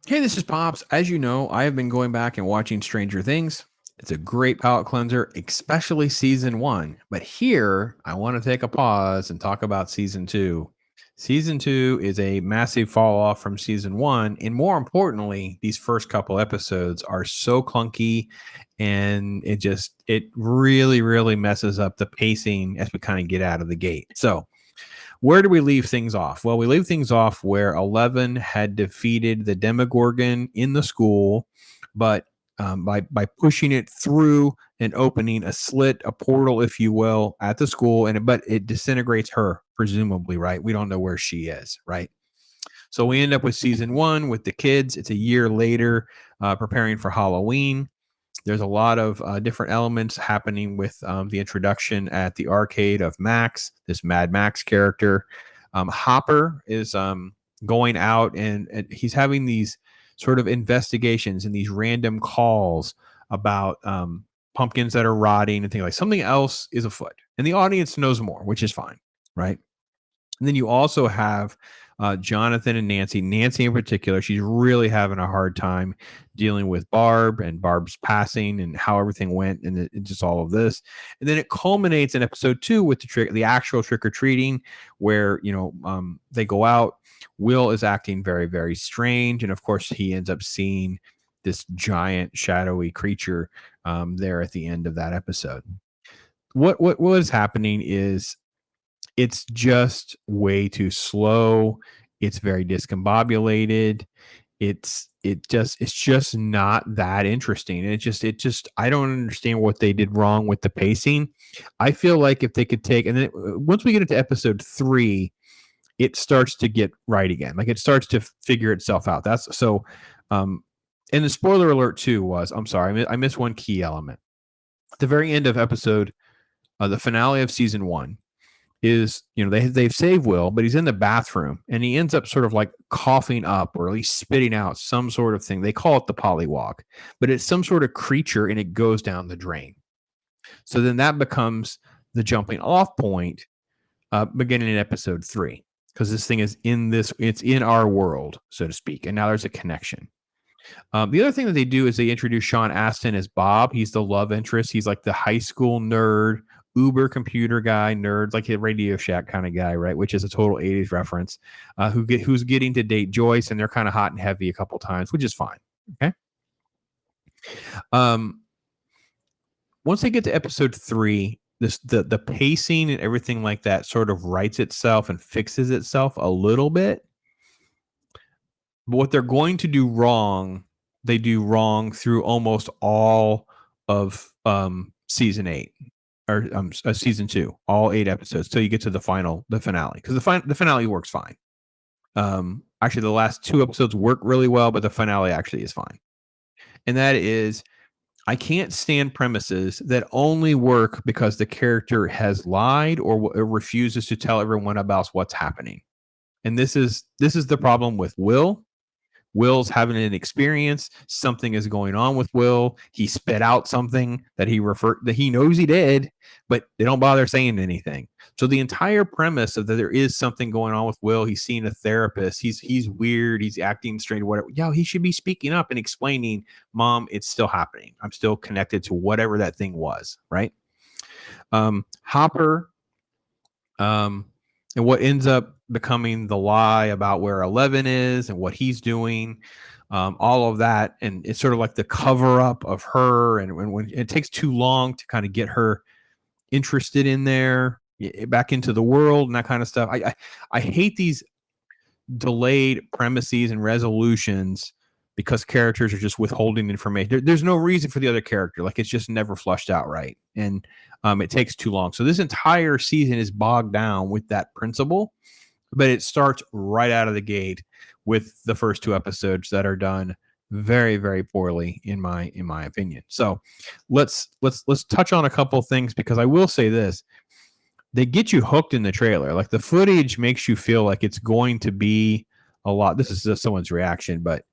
Hey, this is Pops. As you know, I have been going back and watching Stranger Things. It's a great palate cleanser, especially season one. But here, I want to take a pause and talk about season two. Season two is a massive fall off from season one. And more importantly, these first couple episodes are so clunky and it really, really messes up the pacing as we kind of get out of the gate. So, where do we leave things off? Well, we leave things off where 11 had defeated the Demogorgon in the school, but by pushing it through and opening a slit, a portal, if you will, at the school, but it disintegrates her, presumably, right? We don't know where she is, right? So we end up with season one with the kids. It's a year later, preparing for Halloween. There's a lot of different elements happening with the introduction at the arcade of Max, this Mad Max character. Hopper is going out and he's having these sort of investigations and these random calls about pumpkins that are rotting and things like something else is afoot. And the audience knows more, which is fine, right? And then you also have Jonathan and Nancy. Nancy, in particular, she's really having a hard time dealing with Barb and Barb's passing and how everything went, and just all of this. And then it culminates in episode two with the actual trick or treating, where they go out. Will is acting very, very strange, and of course, he ends up seeing this giant shadowy creature there at the end of that episode. What is happening is it's just way too slow. It's very discombobulated. It's just not that interesting. And it just I don't understand what they did wrong with the pacing. I feel like if they could take and then once we get into episode 3, it starts to get right again. Like it starts to figure itself out. That's so and the spoiler alert too was, I'm sorry, I missed one key element. At the very end of episode the finale of season 1, is they've saved Will, but he's in the bathroom and he ends up sort of like coughing up or at least spitting out some sort of thing. They call it the polywalk, but it's some sort of creature and it goes down the drain. So then that becomes the jumping off point beginning in episode 3 because this thing is it's in our world, so to speak, and now there's a connection. The other thing that they do is they introduce Sean Astin as Bob. He's the love interest. He's like the high school nerd, uber computer guy, nerd, like a Radio Shack kind of guy, right? Which is a total 80s reference, who's getting to date Joyce, and they're kind of hot and heavy a couple times, which is fine. Okay. Um, Once they get to episode 3, the pacing and everything like that sort of rights itself and fixes itself a little bit. But what they're going to do wrong, they do wrong through almost all of season 8 or season 2, all 8 episodes till you get to the finale, because the finale works fine. Actually, the last 2 episodes work really well, but the finale actually is fine. And that is, I can't stand premises that only work because the character has lied or refuses to tell everyone about what's happening. And this is the problem with Will. Will's having an experience. Something is going on with Will. He spit out something that he knows he did, but they don't bother saying anything. So the entire premise of that there is something going on with Will. He's seeing a therapist. He's weird. He's acting strange. Whatever. Yeah, he should be speaking up and explaining, Mom, it's still happening. I'm still connected to whatever that thing was. Right. Hopper. And what ends up becoming the lie about where 11 is and what he's doing, all of that. And it's sort of like the cover up of her. And when it takes too long to kind of get her interested in there, back into the world and that kind of stuff. I hate these delayed premises and resolutions because characters are just withholding information. There's no reason for the other character. Like it's just never flushed out right. And it takes too long. So this entire season is bogged down with that principle, but it starts right out of the gate with the first 2 episodes that are done very, very poorly in my opinion. So let's touch on a couple of things, because I will say this: they get you hooked in the trailer. Like the footage makes you feel like it's going to be a lot. This is just someone's reaction, but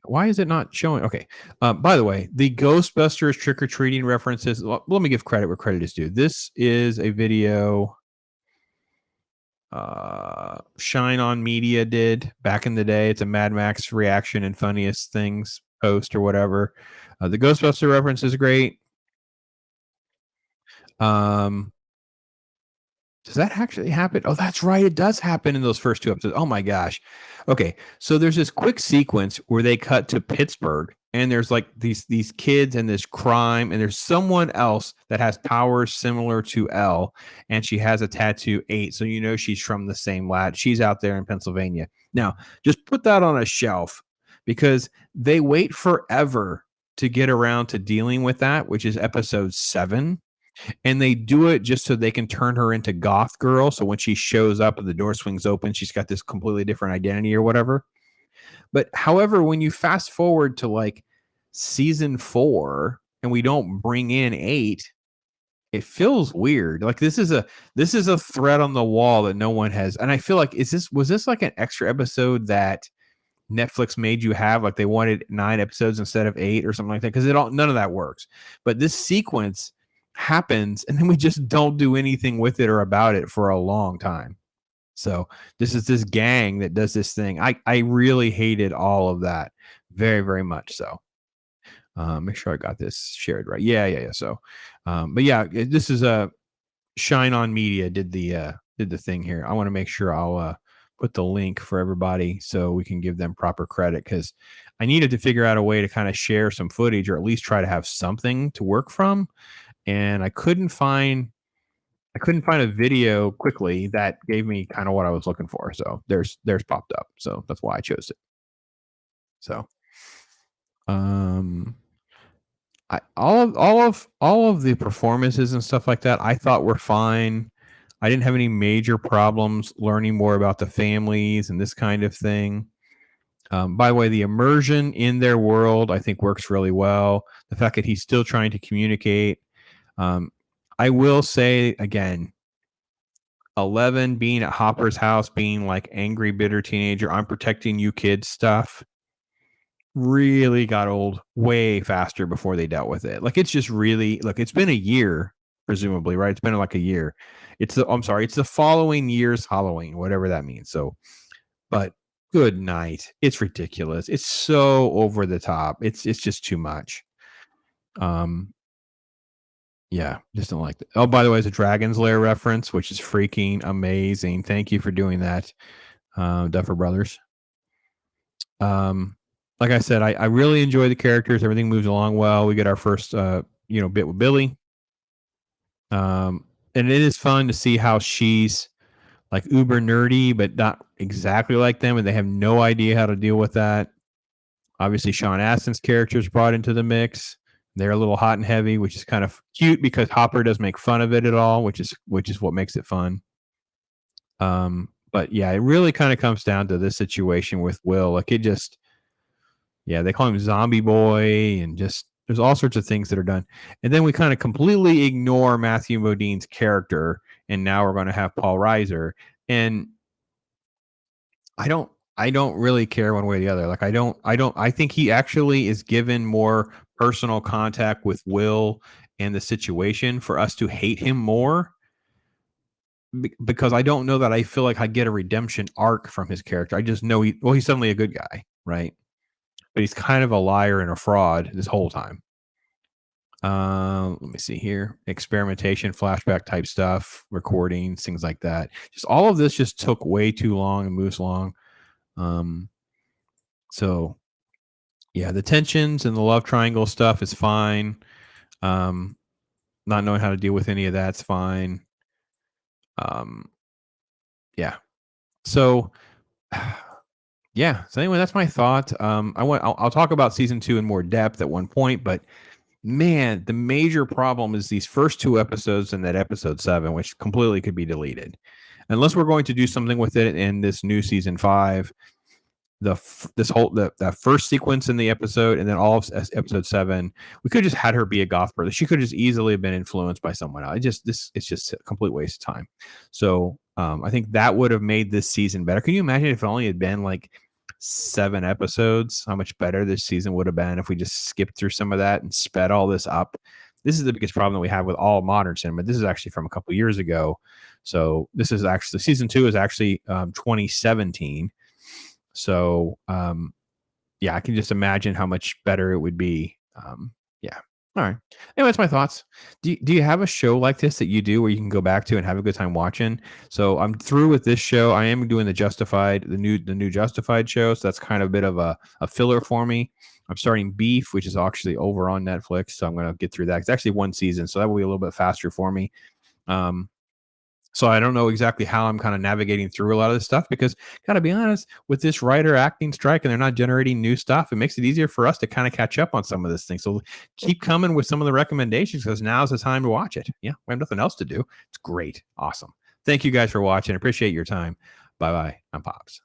why is it not showing? Okay. By the way, the Ghostbusters trick or treating references. Well, let me give credit where credit is due. This is a video. Shine On Media did back in the day. It's a Mad Max reaction and funniest things post or whatever. The Ghostbuster reference is great. Um, Does that actually happen? Oh, that's right. It does happen in those first two episodes. Oh my gosh. Okay. So there's this quick sequence where they cut to Pittsburgh and there's like these kids and this crime and there's someone else that has powers similar to Elle and she has a tattoo 8. So you know she's from the same lad. She's out there in Pennsylvania. Now, just put that on a shelf because they wait forever to get around to dealing with that, which is episode 7, and they do it just so they can turn her into goth girl. So when she shows up and the door swings open, she's got this completely different identity or whatever. But however, when you fast forward to like season 4 and we don't bring in 8, it feels weird. Like this is a thread on the wall that no one has. And I feel like was this like an extra episode that Netflix made you have? Like they wanted 9 episodes instead of 8 or something like that, because none of that works. But this sequence happens and then we just don't do anything with it or about it for a long time. So this is this gang that does this thing. I really hated all of that, very very much so. Make sure I got this shared right. Yeah. So but yeah, this is a Shine On Media did the thing here. I want to make sure I'll put the link for everybody so we can give them proper credit, because I needed to figure out a way to kind of share some footage or at least try to have something to work from. And I couldn't find a video quickly that gave me kind of what I was looking for. So there's popped up. So that's why I chose it. So um all of the performances and stuff like that I thought were fine. I didn't have any major problems learning more about the families and this kind of thing. By the way, the immersion in their world I think works really well. The fact that he's still trying to communicate. Um, I will say again, 11 being at Hopper's house, being like angry, bitter teenager, I'm protecting you kids stuff really got old way faster before they dealt with it. Like it's just really look, it's been a year, presumably, right? It's been like a year. I'm sorry, it's the following year's Halloween, whatever that means. So, but good night. It's ridiculous. It's so over the top. It's just too much. Um, yeah, just don't like that. Oh, by the way, it's a Dragon's Lair reference, which is freaking amazing. Thank you for doing that, Duffer Brothers. Um, like I said, I really enjoy the characters. Everything moves along well. We get our first, bit with Billy. And it is fun to see how she's like uber nerdy, but not exactly like them, and they have no idea how to deal with that. Obviously, Sean Astin's character is brought into the mix. They're a little hot and heavy, which is kind of cute because Hopper does make fun of it at all, which is what makes it fun. But yeah, it really kind of comes down to this situation with Will. Like it just, yeah, they call him Zombie Boy, and just there's all sorts of things that are done. And then we kind of completely ignore Matthew Modine's character, and now we're going to have Paul Reiser. And I don't really care one way or the other. Like I think he actually is given more personal contact with Will and the situation for us to hate him more, because I don't know that I feel like I get a redemption arc from his character. I just know he's suddenly a good guy, right? But he's kind of a liar and a fraud this whole time. Let me see here. Experimentation, flashback type stuff, recordings, things like that. Just all of this just took way too long and moves long. Um, so yeah, the tensions and the love triangle stuff is fine. Um, Not knowing how to deal with any of that's fine. Um, yeah. So yeah. So anyway, that's my thought. I'll talk about season 2 in more depth at one point, but man, the major problem is these first 2 episodes and that episode 7, which completely could be deleted. Unless we're going to do something with it in this new season 5, that first sequence in the episode and then all of episode 7, we could have just had her be a goth person. She could have just easily have been influenced by someone else. It's just a complete waste of time. So I think that would have made this season better. Can you imagine if it only had been like 7 episodes, how much better this season would have been if we just skipped through some of that and sped all this up? This is the biggest problem that we have with all modern cinema. This is actually from a couple years ago. So this is actually season 2 is actually 2017. So yeah, I can just imagine how much better it would be. Yeah. All right. Anyway, that's my thoughts. Do you have a show like this that you do where you can go back to and have a good time watching? So I'm through with this show. I am doing the new Justified show. So that's kind of a bit of a filler for me. I'm starting Beef, which is actually over on Netflix. So I'm going to get through that. It's actually one season. So that will be a little bit faster for me. Um, so I don't know exactly how I'm kind of navigating through a lot of this stuff because, gotta be honest, with this writer acting strike and they're not generating new stuff, it makes it easier for us to kind of catch up on some of this thing. So keep coming with some of the recommendations because now's the time to watch it. Yeah, we have nothing else to do. It's great. Awesome. Thank you guys for watching. Appreciate your time. Bye bye. I'm Pops.